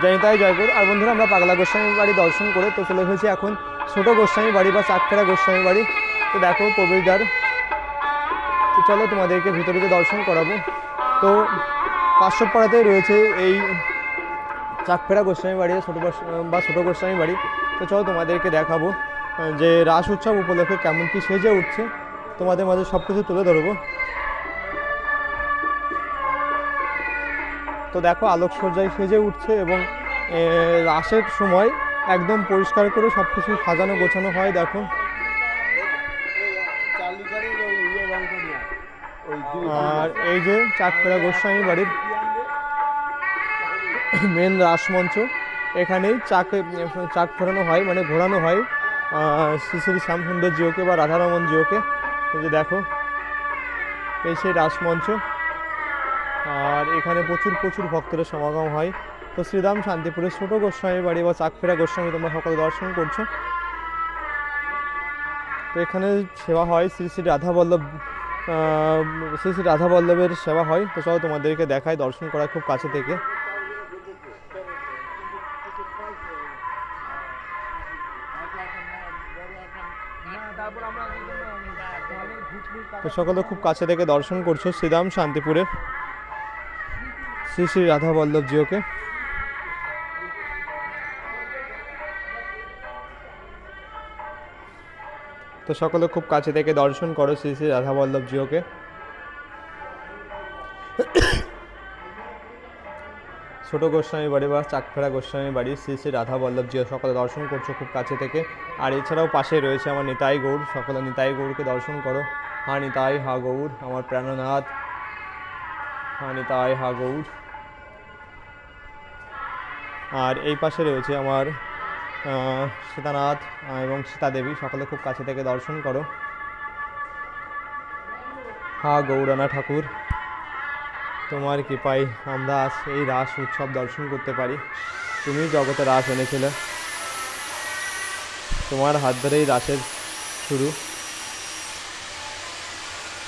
জয়নিতাই জয়গুরু। আর বন্ধুরা, আমরা পাগলা গোস্বামী বাড়ি দর্শন করে তো চলে এসেছি এখন ছোট গোস্বামী বাড়ি বা চাকফেরা গোস্বামী বাড়ি। তো দেখো প্রবেশদ্বার। তো চলো তোমাদেরকে ভিতরে গিয়ে দর্শন করাবো। তো কাশ্যপপাড়াতেই রয়েছে এই চাকফেরা গোস্বামী বাড়ি বা ছোট গোস্বামী বাড়ি। তো চলো তোমাদেরকে দেখাবো যে রাস উৎসব উপলক্ষে কেমন কি সেজে উঠছে, তোমাদের মাঝে সব কিছু তুলে ধরবো। তো দেখো আলোকসজ্জায় সেজে উঠছে এবং রাসের সময় একদম পরিষ্কার করে সব কিছু সাজানো গোছানো হয়। দেখো আর এই যে চাকফেরা গোস্বামী বাড়ির মেন রাসমঞ্চ, এখানেই চাক ফেরানো হয়, মানে ঘোরানো হয় শ্রী শ্রী শ্যামসুন্দর জিওকে বা রাধারমন জিওকে। এই যে দেখো এই সেই রাসমঞ্চ, আর এখানে প্রচুর প্রচুর ভক্তের সমাগম হয়। তো শ্রীরাম শান্তিপুরের ছোট গোস্বামী বাড়ি বা চাকফেরা গোস্বামী তোমরা সকলে দর্শন করছো। তো এখানে সেবা হয় শ্রী শ্রী রাধা বল্লভের সেবা হয়। তো চলো তোমাদেরকে দেখায়, দর্শন করা খুব কাছে থেকে। তো সকলে খুব কাছে থেকে দর্শন করছো শ্রীরাম শান্তিপুরের শ্রী শ্রী রাধা বল্লভ জিওকে। তো সকলে খুব কাছে থেকে দর্শন করো শ্রী শ্রী রাধা বল্লভ জিওকে। ছোট গোস্বামী বাড়ি বা চাকফেরা গোস্বামী বাড়ি শ্রী শ্রী রাধা বল্লভ জিও সকলে দর্শন করছো খুব কাছে থেকে। আর এছাড়াও পাশে রয়েছে আমার নিতাই গৌর, সকলে নিতাই গৌরকে দর্শন করো। হা নিতাই হা গৌর আমার প্রাণনাথ, হা নিতাই হা গৌর। আর এই পাশে রয়েছে আমার সীতানাথ এবং সীতাদেবী, সকলে খুব কাছে থেকে দর্শন করো। হা গৌরানা ঠাকুর, তোমার কৃপায় আমরা আজ এই রাস উৎসব দর্শন করতে পারি। তুমি জগতে রাস এনেছিলে, তোমার হাত ধরেই রাসের শুরু।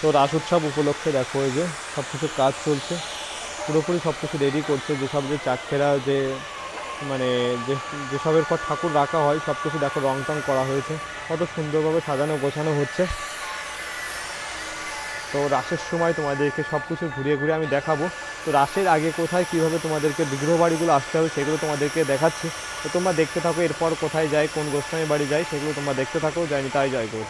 তো রাস উৎসব উপলক্ষে দেখো এই যে সব কিছু কাজ চলছে, পুরোপুরি সব কিছু রেডি করছে। যেসব যে চাকফেরা যে মানে যেসবের পর ঠাকুর রাখা হয় সব কিছু দেখো রং টং করা হয়েছে, কত সুন্দরভাবে সাজানো গোছানো হচ্ছে। তো রাসের সময় তোমাদেরকে সব কিছু ঘুরিয়ে ঘুরিয়ে আমি দেখাবো। তো রাসের আগে কোথায় কীভাবে তোমাদেরকে বিগ্রহ বাড়িগুলো আসতে হবে সেগুলো তোমাদেরকে দেখাচ্ছি। তো তোমরা দেখতে থাকো, এরপর কোথায় যায়, কোন গোস্বামী বাড়ি যায় সেগুলো তোমরা দেখতে থাকো। জয় নিতাই জয় গৌর।